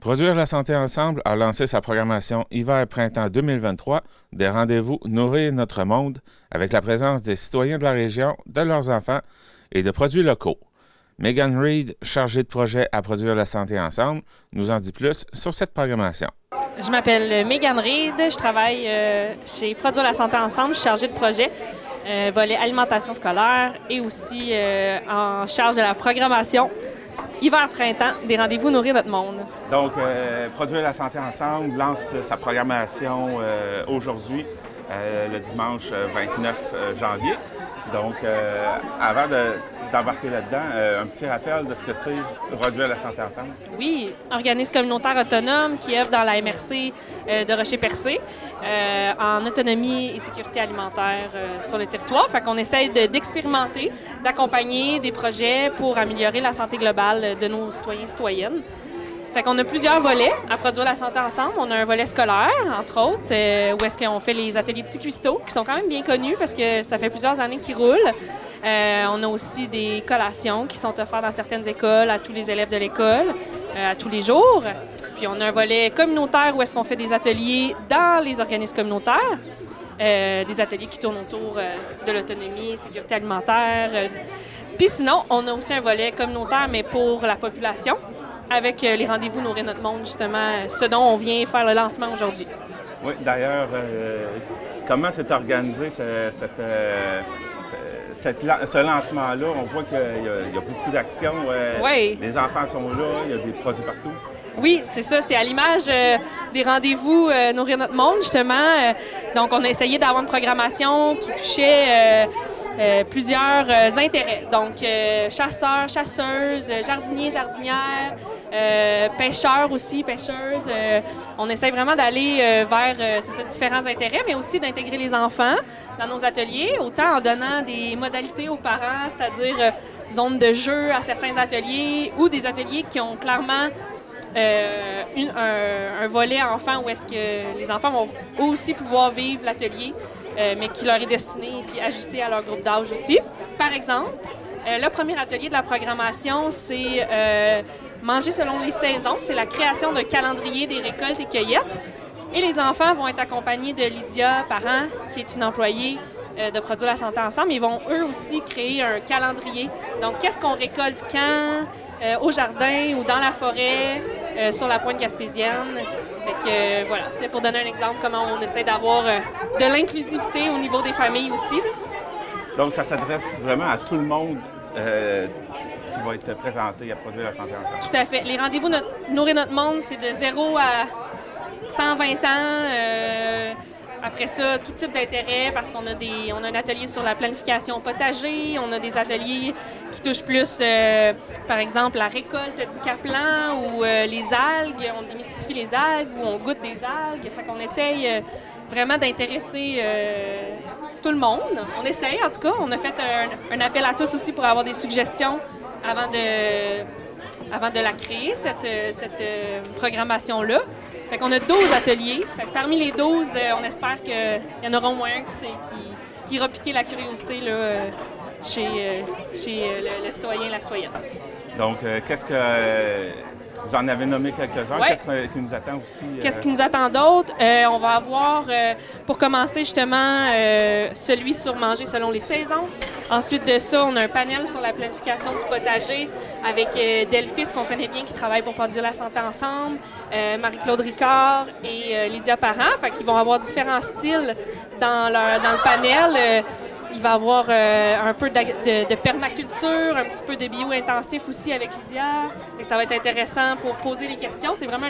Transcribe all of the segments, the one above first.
Produire la santé ensemble a lancé sa programmation hiver-printemps 2023 des rendez-vous Nourrir notre monde avec la présence des citoyens de la région, de leurs enfants et de produits locaux. Megan Reed, chargée de projet à Produire la santé ensemble, nous en dit plus sur cette programmation. Je m'appelle Megan Reed, je travaille chez Produire la santé ensemble, je suis chargée de projet, volet alimentation scolaire et aussi en charge de la programmation hiver-printemps des rendez-vous Nourrir notre monde. Donc, Produire la santé ensemble lance sa programmation aujourd'hui, le dimanche 29 janvier. Donc, avant d'embarquer là-dedans, un petit rappel de ce que c'est Produire la santé ensemble. Oui, organisme communautaire autonome qui œuvre dans la MRC de Rocher-Percé en autonomie et sécurité alimentaire sur le territoire. Fait qu'on essaie d'expérimenter, d'accompagner des projets pour améliorer la santé globale de nos citoyens et citoyennes. Fait qu'on a plusieurs volets à Produire la santé ensemble. On a un volet scolaire, entre autres, où est-ce qu'on fait les ateliers petits cuistots, qui sont quand même bien connus parce que ça fait plusieurs années qu'ils roulent. On a aussi des collations qui sont offertes dans certaines écoles à tous les élèves de l'école, à tous les jours. Puis on a un volet communautaire où est-ce qu'on fait des ateliers dans les organismes communautaires, des ateliers qui tournent autour de l'autonomie, sécurité alimentaire. Puis sinon, on a aussi un volet communautaire, mais pour la population, avec les rendez-vous Nourrir notre monde, justement, ce dont on vient faire le lancement aujourd'hui. Oui, d'ailleurs, comment s'est organisé ce lancement-là? On voit qu'il y a beaucoup d'actions. Oui. Les enfants sont là, il y a des produits partout. Oui, c'est ça. C'est à l'image des rendez-vous Nourrir notre monde, justement. Donc, on a essayé d'avoir une programmation qui touchait plusieurs intérêts. Donc, chasseurs, chasseuses, jardiniers, jardinières, pêcheurs aussi, pêcheuses. On essaie vraiment d'aller vers différents intérêts, mais aussi d'intégrer les enfants dans nos ateliers, autant en donnant des modalités aux parents, c'est-à-dire zones de jeu à certains ateliers ou des ateliers qui ont clairement un volet enfant où est-ce que les enfants vont aussi pouvoir vivre l'atelier, mais qui leur est destiné et ajusté à leur groupe d'âge aussi. Par exemple, le premier atelier de la programmation, c'est Manger selon les saisons. C'est la création d'un calendrier des récoltes et cueillettes. Et les enfants vont être accompagnés de Lydia Parent, qui est une employée de Produire la santé ensemble. Ils vont eux aussi créer un calendrier. Donc, qu'est-ce qu'on récolte quand, au jardin ou dans la forêt, sur la pointe gaspésienne. Fait que voilà, c'était pour donner un exemple comment on essaie d'avoir de l'inclusivité au niveau des familles aussi. Donc, ça s'adresse vraiment à tout le monde qui va être présenté à Produire la santé ensemble. Tout à fait. Les rendez-vous Nourrir notre monde, c'est de 0 à 120 ans. Après ça, tout type d'intérêt, parce qu'on a un atelier sur la planification potager, on a des ateliers qui touchent plus, par exemple, la récolte du caplan ou les algues, on démystifie les algues ou on goûte des algues. Fait qu'on essaye vraiment d'intéresser tout le monde. On essaye, en tout cas. On a fait un appel à tous aussi pour avoir des suggestions avant de la créer, cette programmation-là. Fait qu'on a 12 ateliers. Fait que parmi les 12, on espère qu'il y en aura au moins un qui ira piquer la curiosité là, chez le citoyen et la citoyenne. Donc, qu'est-ce que... Vous en avez nommé quelques-uns. Ouais. Qu'est-ce qui nous attend aussi? Qu'est-ce qui nous attend d'autre? On va avoir, pour commencer justement, celui sur Manger selon les saisons. Ensuite de ça, on a un panel sur la planification du potager avec Delphis, qu'on connaît bien, qui travaille pour Produire la santé ensemble, Marie-Claude Ricard et Lydia Parent. Fait qu'ils vont avoir différents styles dans le panel. Il va y avoir un peu de permaculture, un petit peu de bio-intensif aussi avec Lydia. Et ça va être intéressant pour poser les questions. C'est vraiment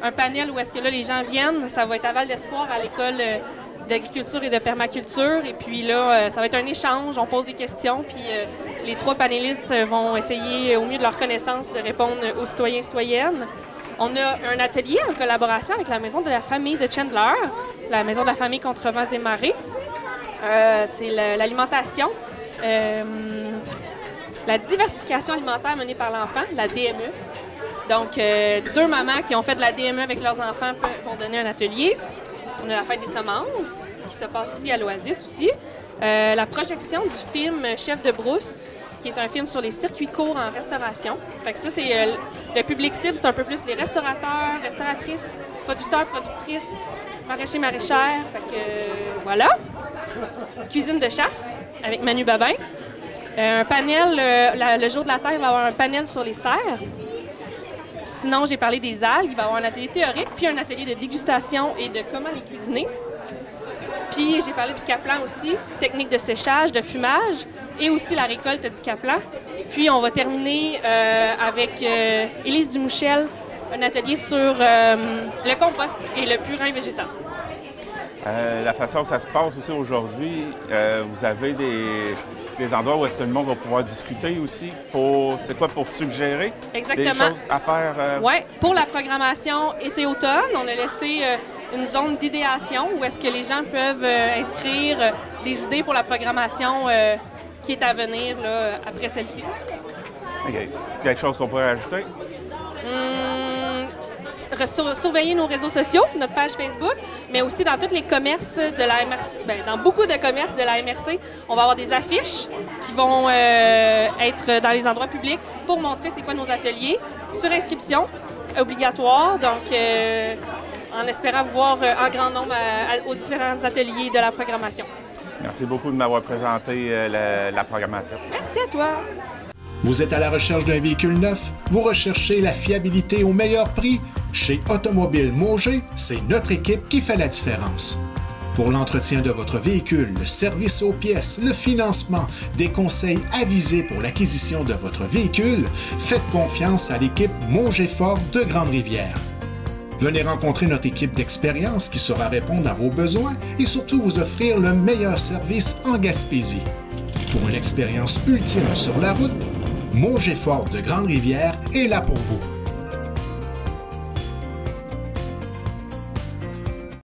un panel où est-ce que là, les gens viennent. Ça va être à Val d'Espoir, à l'école d'agriculture et de permaculture. Et puis là, ça va être un échange. On pose des questions. Puis les 3 panélistes vont essayer, au mieux de leur connaissance, de répondre aux citoyens et citoyennes. On a un atelier en collaboration avec la Maison de la famille de Chandler, la Maison de la famille contre vents et marées. C'est l'alimentation, la diversification alimentaire menée par l'enfant, la DME. Donc, 2 mamans qui ont fait de la DME avec leurs enfants vont donner un atelier. On a la fête des semences, qui se passe ici à l'Oasis aussi. La projection du film Chef de brousse, qui est un film sur les circuits courts en restauration. Fait que ça, c'est le public cible, c'est un peu plus les restaurateurs, restauratrices, producteurs, productrices, maraîchers, maraîchères. Fait que voilà. Cuisine de chasse avec Manu Babin. Un panel, le jour de la Terre, il va y avoir un panel sur les cerfs. Sinon, j'ai parlé des algues. Il va y avoir un atelier théorique, puis un atelier de dégustation et de comment les cuisiner. Puis j'ai parlé du caplan aussi, technique de séchage, de fumage et aussi la récolte du caplan. Puis on va terminer avec Élise Dumouchel, un atelier sur le compost et le purin végétal. La façon que ça se passe aussi aujourd'hui, vous avez des endroits où est-ce que le monde va pouvoir discuter aussi c'est quoi, pour suggérer Exactement. Des choses à faire? Oui, pour la programmation été-automne, on a laissé une zone d'idéation où est-ce que les gens peuvent inscrire des idées pour la programmation qui est à venir là, après celle-ci. OK. Quelque chose qu'on pourrait ajouter? Surveiller nos réseaux sociaux, notre page Facebook, mais aussi dans tous les commerces de la MRC, dans beaucoup de commerces de la MRC, on va avoir des affiches qui vont être dans les endroits publics pour montrer c'est quoi nos ateliers, sur inscription, obligatoire, donc en espérant vous voir en grand nombre aux différents ateliers de la programmation. Merci beaucoup de m'avoir présenté la programmation. Merci à toi. Vous êtes à la recherche d'un véhicule neuf? Vous recherchez la fiabilité au meilleur prix? Chez Automobile Mauger, c'est notre équipe qui fait la différence. Pour l'entretien de votre véhicule, le service aux pièces, le financement, des conseils avisés pour l'acquisition de votre véhicule, faites confiance à l'équipe Mauger Ford de Grande-Rivière. Venez rencontrer notre équipe d'expérience qui saura répondre à vos besoins et surtout vous offrir le meilleur service en Gaspésie. Pour une expérience ultime sur la route, Mauger Ford de Grande-Rivière est là pour vous.